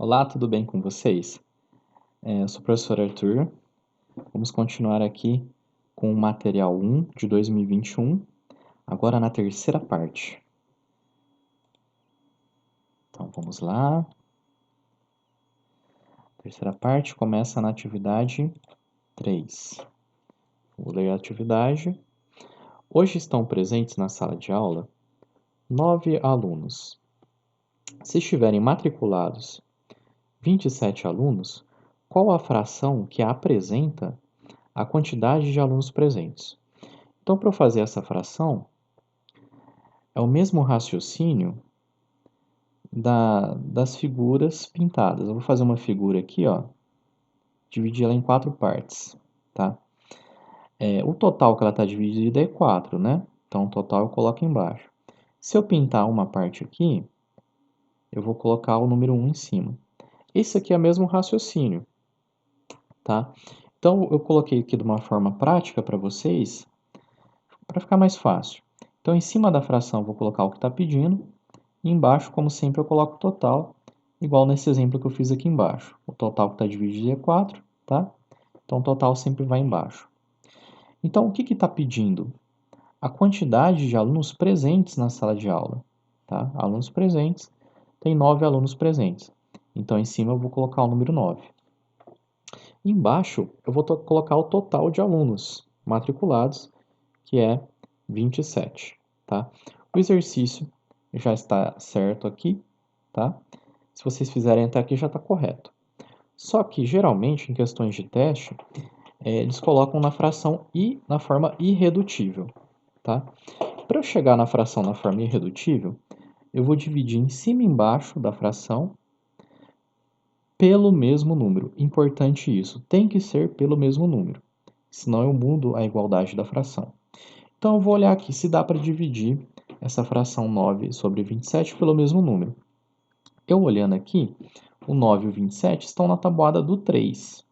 Olá, tudo bem com vocês? Eu sou o professor Arthur. Vamos continuar aqui com o material 1 de 2021, agora na terceira parte. Então, vamos lá. A terceira parte começa na atividade 3. Vou ler a atividade. Hoje estão presentes na sala de aula 9 alunos. Se estiverem matriculados 27 alunos, qual a fração que apresenta a quantidade de alunos presentes? Então, para eu fazer essa fração, é o mesmo raciocínio das figuras pintadas. Eu vou fazer uma figura aqui, ó, dividir ela em 4 partes, tá? O total que ela está dividida é 4, né? Então, o total eu coloco embaixo. Se eu pintar uma parte aqui, eu vou colocar o número 1 em cima. Esse aqui é o mesmo raciocínio, tá? Então, eu coloquei aqui de uma forma prática para vocês, para ficar mais fácil. Então, em cima da fração, eu vou colocar o que está pedindo. E embaixo, como sempre, eu coloco o total, igual nesse exemplo que eu fiz aqui embaixo. O total que está dividido é 4, tá? Então, o total sempre vai embaixo. Então, o que está pedindo? A quantidade de alunos presentes na sala de aula, tá? Alunos presentes, tem 9 alunos presentes. Então, em cima eu vou colocar o número 9. Embaixo, eu vou colocar o total de alunos matriculados, que é 27, tá? O exercício já está certo aqui, tá? Se vocês fizerem até aqui já está correto. Só que, geralmente, em questões de teste, eles colocam na fração i na forma irredutível, tá? Para eu chegar na fração na forma irredutível, eu vou dividir em cima e embaixo da fração pelo mesmo número. Importante isso, tem que ser pelo mesmo número, senão eu mudo a igualdade da fração. Então, eu vou olhar aqui se dá para dividir essa fração 9 sobre 27 pelo mesmo número. Eu olhando aqui, o 9 e o 27 estão na tabuada do 3.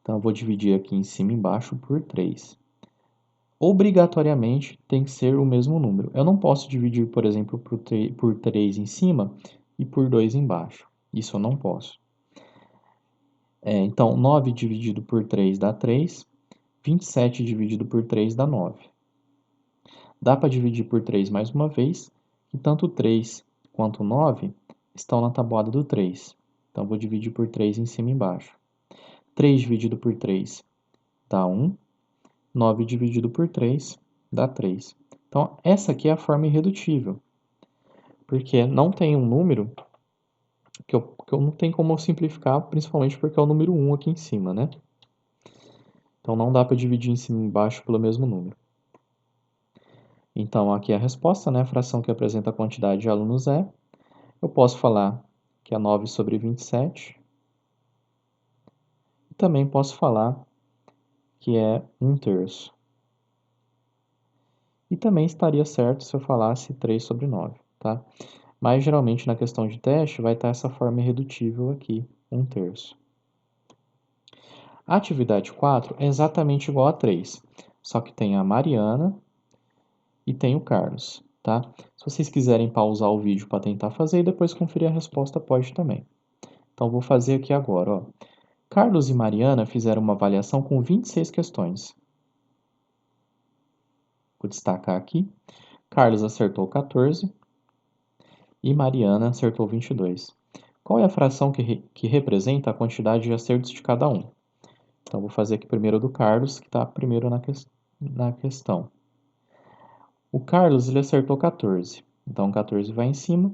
Então, eu vou dividir aqui em cima e embaixo por 3. Obrigatoriamente tem que ser o mesmo número. Eu não posso dividir, por exemplo, por 3 em cima e por 2 embaixo. Isso eu não posso. Então, 9 dividido por 3 dá 3. 27 dividido por 3 dá 9. Dá para dividir por 3 mais uma vez, e tanto 3 quanto 9 estão na tabuada do 3. Então, vou dividir por 3 em cima e embaixo. 3 dividido por 3 dá 1. 9 dividido por 3 dá 3. Então, essa aqui é a forma irredutível, porque não tem um número que eu não tenho como simplificar, principalmente porque é o número 1 aqui em cima, né? Então, não dá para dividir em cima e embaixo pelo mesmo número. Então, aqui é a resposta, né? A fração que apresenta a quantidade de alunos é. Eu posso falar que é 9 sobre 27. E também posso falar que é 1/3. E também estaria certo se eu falasse 3 sobre 9, tá? Mas geralmente na questão de teste vai estar essa forma irredutível aqui, 1/3. A atividade 4 é exatamente igual a 3, só que tem a Mariana e tem o Carlos, tá? Se vocês quiserem pausar o vídeo para tentar fazer e depois conferir a resposta, pode também. Então, vou fazer aqui agora, ó. Carlos e Mariana fizeram uma avaliação com 26 questões. Vou destacar aqui. Carlos acertou 14 e Mariana acertou 22. Qual é a fração que representa a quantidade de acertos de cada um? Então, vou fazer aqui primeiro do Carlos, que está primeiro na questão. O Carlos ele acertou 14, então 14 vai em cima.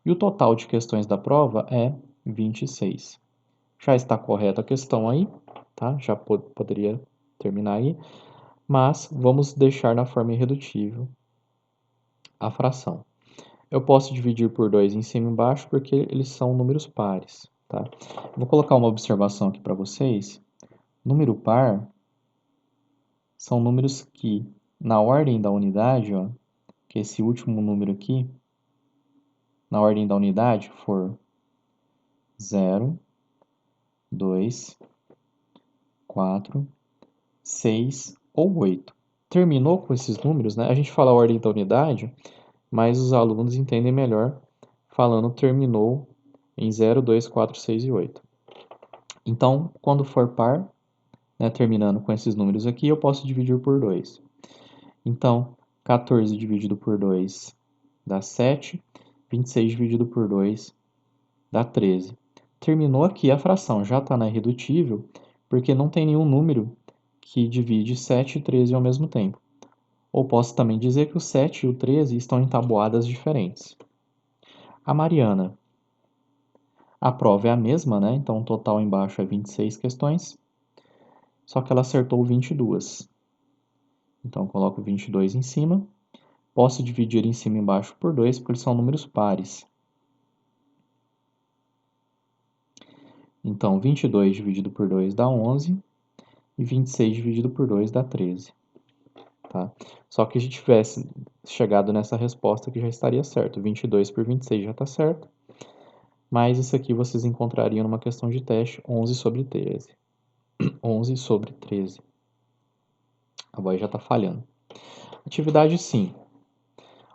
E o total de questões da prova é 26. Já está correta a questão aí, tá? Já poderia terminar aí. Mas vamos deixar na forma irredutível a fração. Eu posso dividir por 2 em cima e embaixo porque eles são números pares, tá? Vou colocar uma observação aqui para vocês. Número par são números que, na ordem da unidade, ó, que esse último número aqui, na ordem da unidade, for 0, 2, 4, 6 ou 8. Terminou com esses números, né? A gente fala a ordem da unidade, mas os alunos entendem melhor falando terminou em 0, 2, 4, 6 e 8. Então, quando for par, né, terminando com esses números aqui, eu posso dividir por 2. Então, 14 dividido por 2 dá 7, 26 dividido por 2 dá 13. Terminou aqui a fração, já está na irredutível, porque não tem nenhum número que divide 7 e 13 ao mesmo tempo. Ou posso também dizer que o 7 e o 13 estão em tabuadas diferentes. A Mariana, a prova é a mesma, né? Então o total embaixo é 26 questões, só que ela acertou 22. Então eu coloco 22 em cima. Posso dividir em cima e embaixo por 2, porque eles são números pares. Então 22 dividido por 2 dá 11 e 26 dividido por 2 dá 13. Tá? Só que se a gente tivesse chegado nessa resposta que já estaria certo. 22 por 26 já está certo. Mas isso aqui vocês encontrariam numa questão de teste 11 sobre 13. 11 sobre 13. A voz já está falhando. Atividade 5.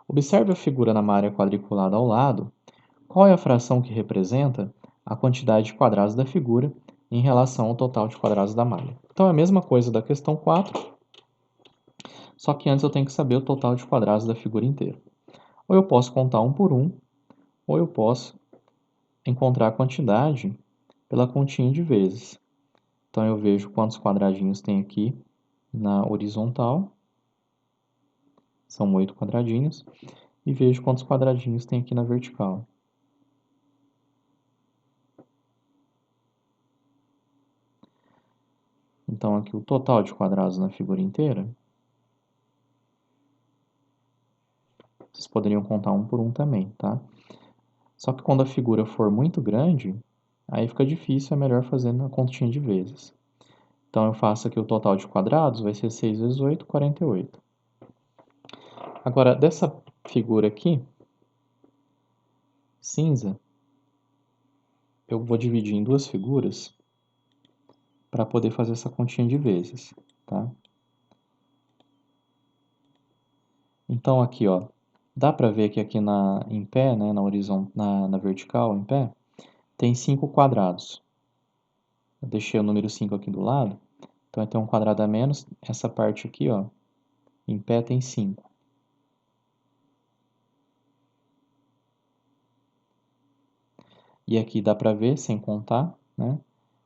Observe a figura na malha quadriculada ao lado. Qual é a fração que representa a quantidade de quadrados da figura em relação ao total de quadrados da malha? Então é a mesma coisa da questão 4, só que antes eu tenho que saber o total de quadrados da figura inteira. Ou eu posso contar um por um, ou eu posso encontrar a quantidade pela continha de vezes. Então eu vejo quantos quadradinhos tem aqui na horizontal, são 8 quadradinhos, e vejo quantos quadradinhos tem aqui na vertical. Então aqui o total de quadrados na figura inteira, vocês poderiam contar um por um também, tá? Só que quando a figura for muito grande, aí fica difícil, é melhor fazer na continha de vezes. Então eu faço aqui o total de quadrados, vai ser 6 vezes 8, 48. Agora, dessa figura aqui, cinza, eu vou dividir em duas figuras para poder fazer essa continha de vezes, tá? Então aqui, ó, dá para ver que aqui em pé, né, na vertical, em pé, tem 5 quadrados. Eu deixei o número 5 aqui do lado, então vai ter um quadrado a menos. Essa parte aqui, ó, em pé tem 5. E aqui dá para ver, sem contar, né,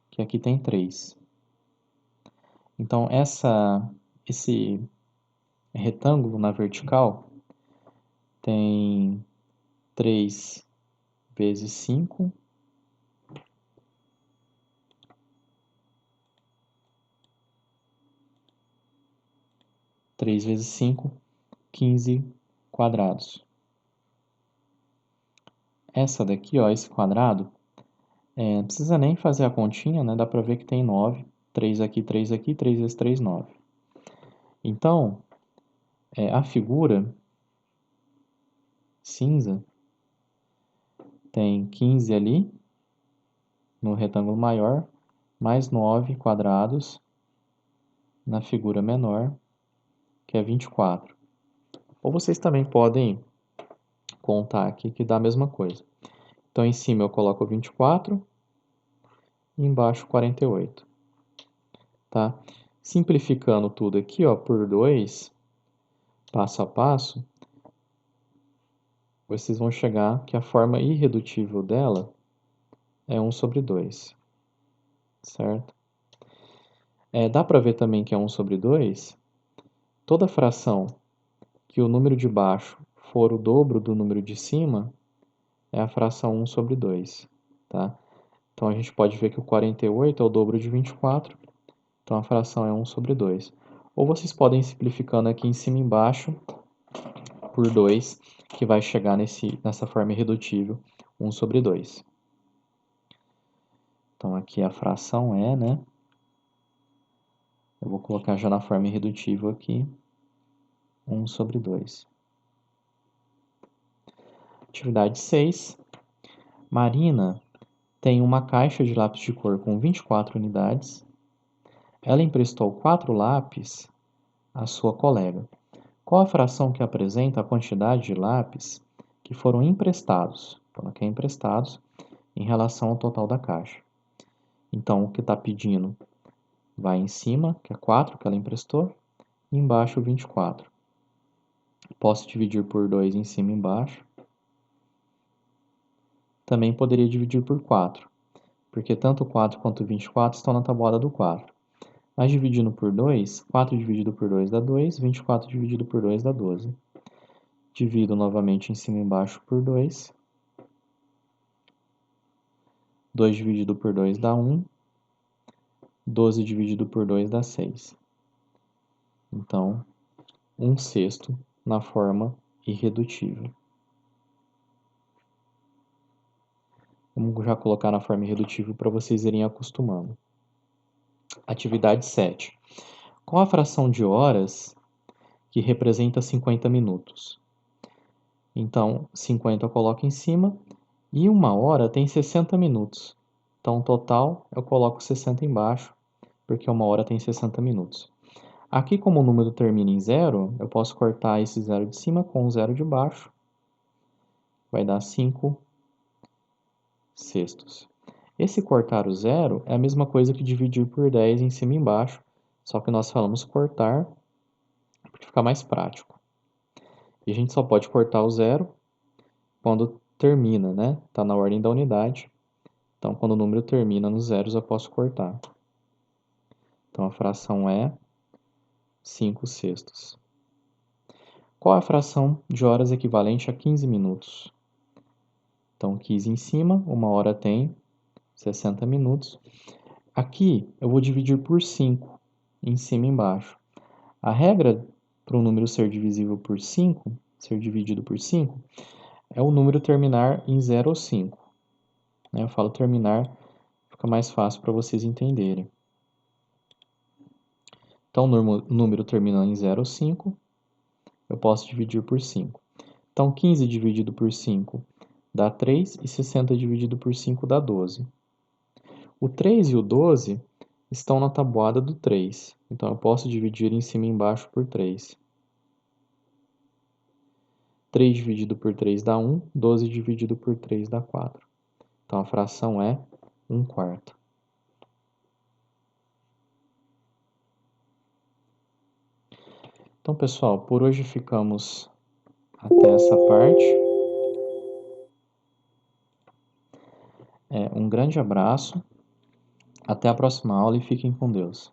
que aqui tem 3. Então esse retângulo na vertical tem 3 vezes 5. 3 vezes 5, 15 quadrados. Essa daqui, ó, esse quadrado, não precisa nem fazer a continha, né? Dá para ver que tem 9. 3 aqui, 3 aqui, 3 vezes 3, 9. Então, a figura cinza tem 15 ali, no retângulo maior, mais 9 quadrados na figura menor, que é 24. Ou vocês também podem contar aqui que dá a mesma coisa. Então, em cima eu coloco 24 e embaixo 48. Tá? Simplificando tudo aqui, ó, por 2, passo a passo, vocês vão chegar que a forma irredutível dela é 1 sobre 2, certo? Dá para ver também que é 1 sobre 2. Toda fração que o número de baixo for o dobro do número de cima é a fração 1 sobre 2, tá? Então a gente pode ver que o 48 é o dobro de 24, então a fração é 1 sobre 2. Ou vocês podem ir simplificando aqui em cima e embaixo por 2, que vai chegar nessa forma irredutível, 1 sobre 2. Então aqui a fração é, né? Eu vou colocar já na forma irredutível aqui, 1 sobre 2. Atividade 6. Marina tem uma caixa de lápis de cor com 24 unidades. Ela emprestou 4 lápis à sua colega. Qual a fração que apresenta a quantidade de lápis que foram emprestados? Então, aqui é emprestados. em relação ao total da caixa. Então, o que está pedindo vai em cima, que é 4 que ela emprestou, e embaixo 24. Posso dividir por 2 em cima e embaixo. Também poderia dividir por 4, porque tanto o 4 quanto o 24 estão na tabuada do 4. Mas dividindo por 2, 4 dividido por 2 dá 2, 24 dividido por 2 dá 12. Divido novamente em cima e embaixo por 2. 2 dividido por 2 dá 1. 12 dividido por 2 dá 6. Então, 1/6 na forma irredutível. Vamos já colocar na forma irredutível para vocês irem acostumando. Atividade 7. Qual a fração de horas que representa 50 minutos? Então, 50 eu coloco em cima e 1 hora tem 60 minutos. Então, total, eu coloco 60 embaixo, porque 1 hora tem 60 minutos. Aqui, como o número termina em 0, eu posso cortar esse 0 de cima com o 0 de baixo. Vai dar 5/6. Esse cortar o 0 é a mesma coisa que dividir por 10 em cima e embaixo, só que nós falamos cortar porque fica mais prático. E a gente só pode cortar o 0 quando termina, né? Está na ordem da unidade. Então, quando o número termina nos zeros, eu posso cortar. Então, a fração é 5/6. Qual é a fração de horas equivalente a 15 minutos? Então, 15 em cima, 1 hora tem 60 minutos. Aqui, eu vou dividir por 5, em cima e embaixo. A regra para um número ser divisível por 5, ser dividido por 5, é o número terminar em 0 ou 5. Eu falo terminar, fica mais fácil para vocês entenderem. Então, o número termina em 0 ou 5, eu posso dividir por 5. Então, 15 dividido por 5 dá 3 e 60 dividido por 5 dá 12. O 3 e o 12 estão na tabuada do 3, então eu posso dividir em cima e embaixo por 3. 3 dividido por 3 dá 1, 12 dividido por 3 dá 4. Então, a fração é 1/4. Então, pessoal, por hoje ficamos até essa parte. Um grande abraço, até a próxima aula e fiquem com Deus.